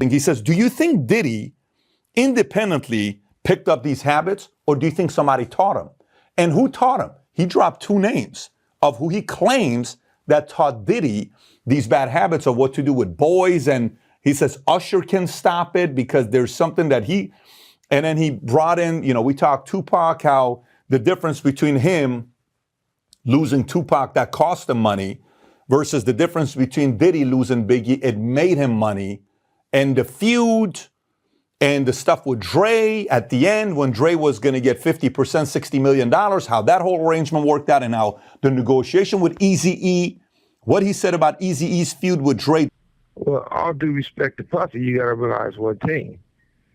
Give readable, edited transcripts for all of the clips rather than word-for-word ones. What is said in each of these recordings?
He says, do you think Diddy independently picked up these habits, or do you think somebody taught him? And who taught him? He dropped two names of who he claims that taught Diddy these bad habits of what to do with boys. And he says Usher can stop it because there's something that and then he brought in, we talked Tupac, how the difference between him losing Tupac that cost him money versus the difference between Diddy losing Biggie, it made him money. And the feud and the stuff with Dre at the end, when Dre was going to get 50%, $60 million, how that whole arrangement worked out, and how the negotiation with Eazy-E, what he said about Eazy-E's feud with Dre. Well, all due respect to Puffy, you got to realize one thing.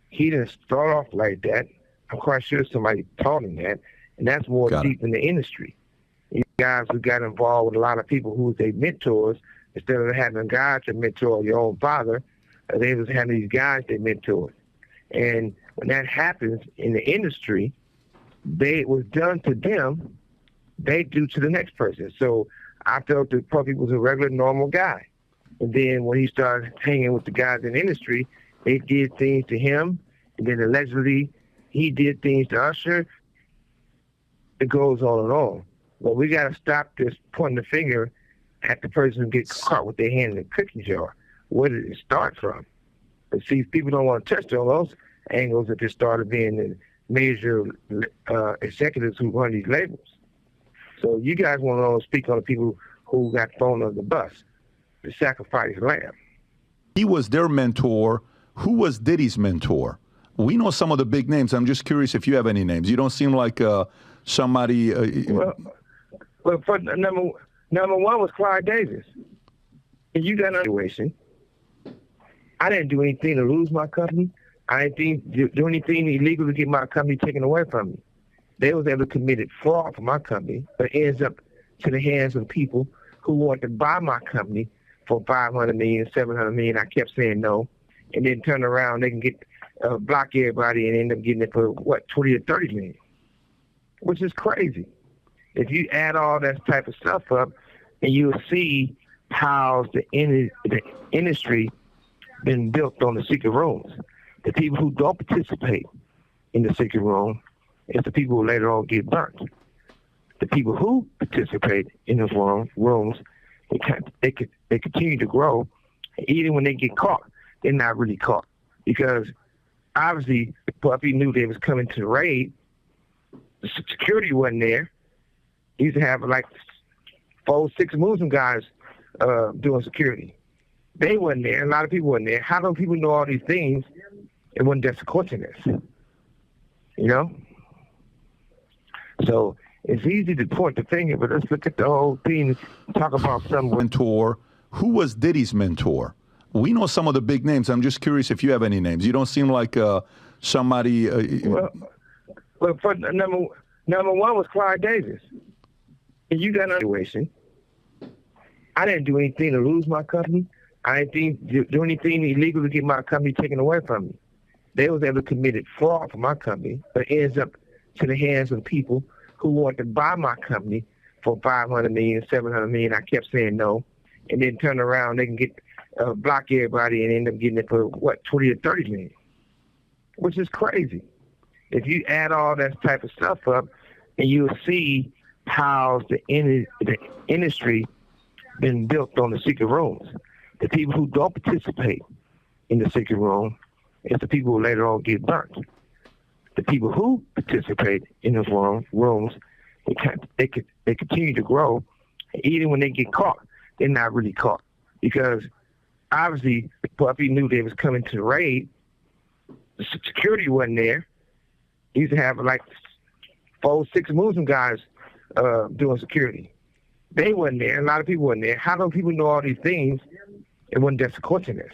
He didn't start off like that. I'm quite sure somebody taught him that, and that's more deep in the industry. You guys who got involved with a lot of people who was their mentors, instead of having a guy to mentor your own father, they was having these guys they mentored. And when that happens in the industry, it was done to them, they do to the next person. So I felt that Puffy was a regular, normal guy. And then when he started hanging with the guys in the industry, they did things to him. And then allegedly, he did things to Usher. It goes on and on. But we got to stop this pointing the finger at the person who gets caught with their hand in the cookie jar. Where did it start from? But see, people don't want to touch on those angles that they started being the major executives who run these labels. So you guys want to speak on the people who got thrown on the bus, the sacrifice lamb. He was their mentor. Who was Diddy's mentor? We know some of the big names. I'm just curious if you have any names. You don't seem like somebody. Well, for number one was Clyde Davis. And you got a situation. I didn't do anything to lose my company. I didn't do anything illegal to get my company taken away from me. They was able to commit fraud for my company, but it ends up to the hands of people who want to buy my company for $500 million, $700 million. I kept saying no, and then turn around, they can get block everybody and end up getting it for what, 20 or 30 million, which is crazy. If you add all that type of stuff up, and you'll see how the industry been built on the secret rooms. The people who don't participate in the secret room is the people who later on get burnt. The people who participate in those rooms, they continue to grow. Even when they get caught, they're not really caught. Because obviously, Puffy knew they was coming to the raid. The security wasn't there. He used to have like 4, 6 Muslim guys doing security. They wasn't there. A lot of people wasn't there. How do people know all these things? It wasn't just a coincidence, So it's easy to point the finger, but let's look at the whole thing, talk about some mentor. Who was Diddy's mentor? We know some of the big names. I'm just curious if you have any names. You don't seem like somebody. Well, for number one was Clyde Davis. And you got a situation. I didn't do anything to lose my company. I didn't do anything illegal to get my company taken away from me. They was able to commit fraud for my company, but it ends up to the hands of people who want to buy my company for $500 million, $700 million. I kept saying no, and then turn around, they can get block everybody and end up getting it for what, 20 or 30 million, which is crazy. If you add all that type of stuff up, and you'll see how the industry been built on the secret rooms. The people who don't participate in the secret room is the people who later on get burnt. The people who participate in those rooms, they continue to grow. Even when they get caught, they're not really caught. Because obviously, Puffy knew they was coming to the raid. The security wasn't there. He used to have like 4, 6 Muslim guys doing security. They wasn't there. A lot of people wasn't there. How do people know all these things? It wasn't just a coincidence,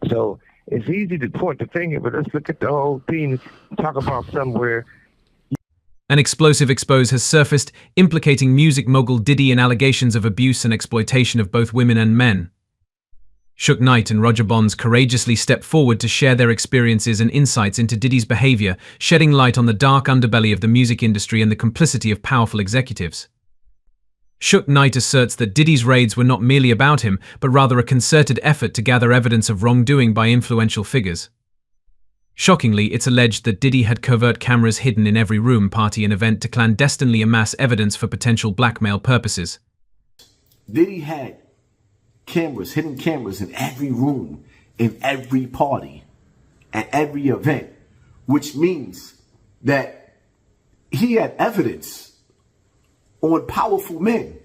So it's easy to point the finger, but let's look at the whole thing, talk about somewhere. An explosive expose has surfaced, implicating music mogul Diddy in allegations of abuse and exploitation of both women and men. Suge Knight and Roger Bonds courageously stepped forward to share their experiences and insights into Diddy's behavior, shedding light on the dark underbelly of the music industry and the complicity of powerful executives. Suge Knight asserts that Diddy's raids were not merely about him, but rather a concerted effort to gather evidence of wrongdoing by influential figures. Shockingly, it's alleged that Diddy had covert cameras hidden in every room, party, and event to clandestinely amass evidence for potential blackmail purposes. Diddy had cameras, hidden cameras in every room, in every party, at every event, which means that he had evidence on powerful men.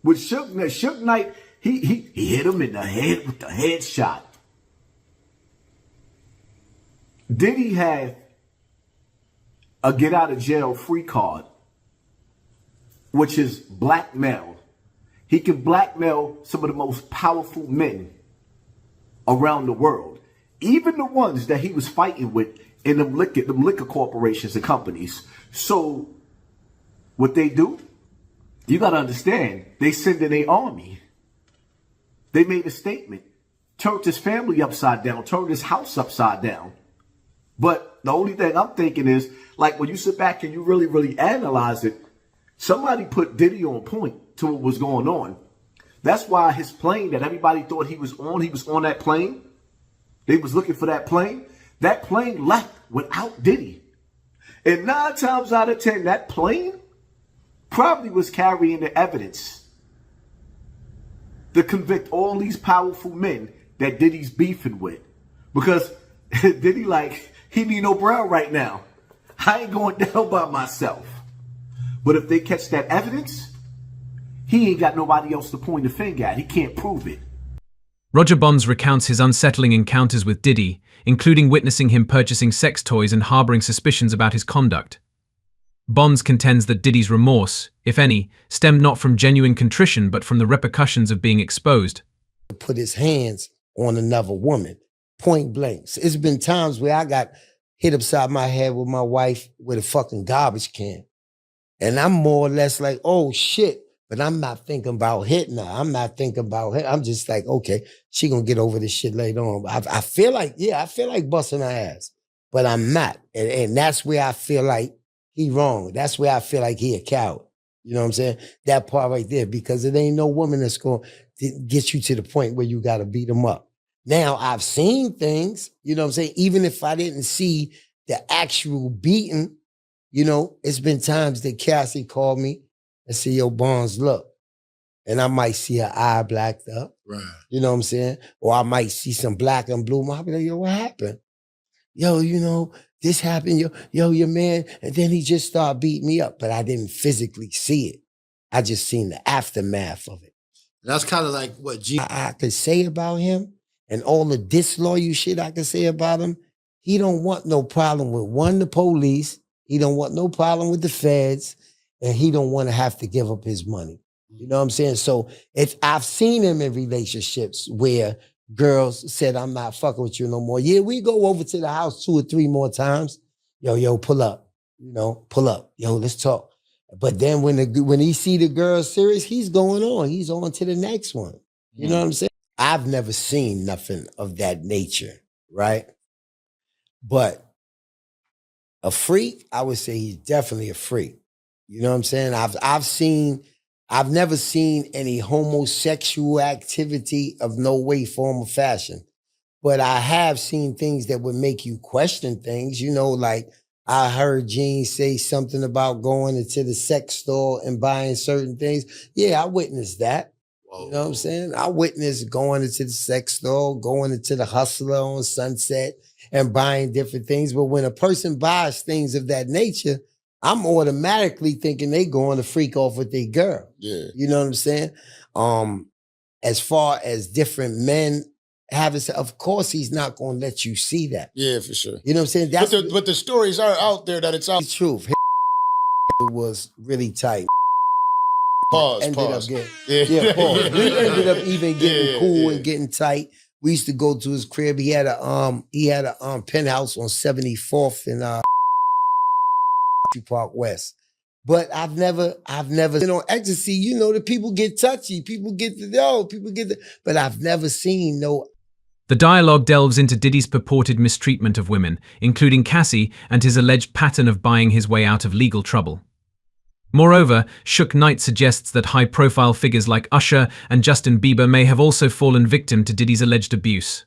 With Suge Knight, he hit him in the head with the headshot. Diddy had a get out of jail free card, which is blackmail. He can blackmail some of the most powerful men around the world, even the ones that he was fighting with in them liquor corporations and companies. So what they do, you got to understand, they send in their army. They made a statement, turned his family upside down, turned his house upside down. But the only thing I'm thinking is, like, when you sit back and you really, really analyze it, somebody put Diddy on point to what was going on. That's why his plane that everybody thought he was on that plane. They was looking for that plane. That plane left without Diddy. And 9 times out of 10, that plane probably was carrying the evidence to convict all these powerful men that Diddy's beefing with. Because Diddy, like, he need no brown right now. I ain't going down by myself. But if they catch that evidence, he ain't got nobody else to point the finger at. He can't prove it. Roger Bonds recounts his unsettling encounters with Diddy, including witnessing him purchasing sex toys and harboring suspicions about his conduct. Bonds contends that Diddy's remorse, if any, stemmed not from genuine contrition but from the repercussions of being exposed. Put his hands on another woman, point blank. So it's been times where I got hit upside my head with my wife with a fucking garbage can. And I'm more or less like, oh shit, but I'm not thinking about hitting her. I'm not thinking about her. I'm just like, okay, she gonna get over this shit later on. I feel like, yeah, I feel like busting her ass, but I'm not. And that's where I feel like he wrong. That's where I feel like he a coward. You know what I'm saying? That part right there, because it ain't no woman that's going to get you to the point where you got to beat them up. Now, I've seen things, you know what I'm saying? Even if I didn't see the actual beating, you know, it's been times that Cassie called me and said, yo, Bonds, look. And I might see her eye blacked up. Right. You know what I'm saying? Or I might see some black and blue. I'll be like, yo, what happened? Yo, you know, this happened, yo, your man, and then he just started beating me up, but I didn't physically see it. I just seen the aftermath of it. That's kind of like what I could say about him, and all the disloyal shit I could say about him. He don't want no problem with the police. He don't want no problem with the feds, and he don't want to have to give up his money. You know what I'm saying? So I've seen him in relationships where girls said, I'm not fucking with you no more. Yeah, we go over to the house 2 or 3 more times. Yo, pull up. You know, pull up. Yo, let's talk. But then when he see the girl serious, he's going on. He's on to the next one. You know what I'm saying? I've never seen nothing of that nature, right? But a freak, I would say he's definitely a freak. You know what I'm saying? I've never seen any homosexual activity of no way, form, or fashion. But I have seen things that would make you question things. You know, like I heard Gene say something about going into the sex store and buying certain things. Yeah, I witnessed that. Whoa. You know what I'm saying? I witnessed going into the sex store, going into the Hustler on Sunset and buying different things. But when a person buys things of that nature, I'm automatically thinking they going to freak off with their girl. Yeah. You know what I'm saying? As far as different men having, of course he's not going to let you see that. Yeah, for sure. You know what I'm saying? But the stories are out there that it's out. The truth. It was really tight. Pause. Ended up getting, Yeah. pause. We ended up even getting cool yeah. and getting tight. We used to go to his crib. He had a penthouse on 74th in Park West. But I've never been on ecstasy. You know, the people get touchy. But I've never seen no. The dialogue delves into Diddy's purported mistreatment of women, including Cassie, and his alleged pattern of buying his way out of legal trouble. Moreover, Suge Knight suggests that high-profile figures like Usher and Justin Bieber may have also fallen victim to Diddy's alleged abuse.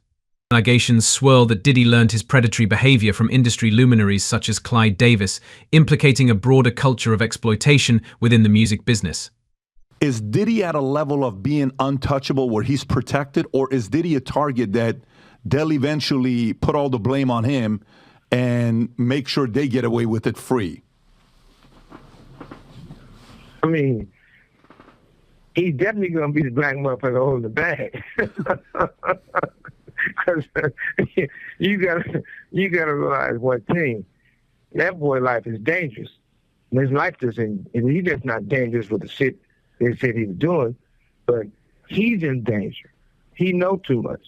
Allegations swirl that Diddy learned his predatory behavior from industry luminaries such as Clyde Davis, implicating a broader culture of exploitation within the music business. Is Diddy at a level of being untouchable where he's protected, or is Diddy a target that they'll eventually put all the blame on him and make sure they get away with it free? I mean, he's definitely gonna be the black motherfucker holding the bag. Because you gotta realize one thing: that boy's life is dangerous. And his life isn't. He's just not dangerous with the shit they said he was doing, but he's in danger. He know too much.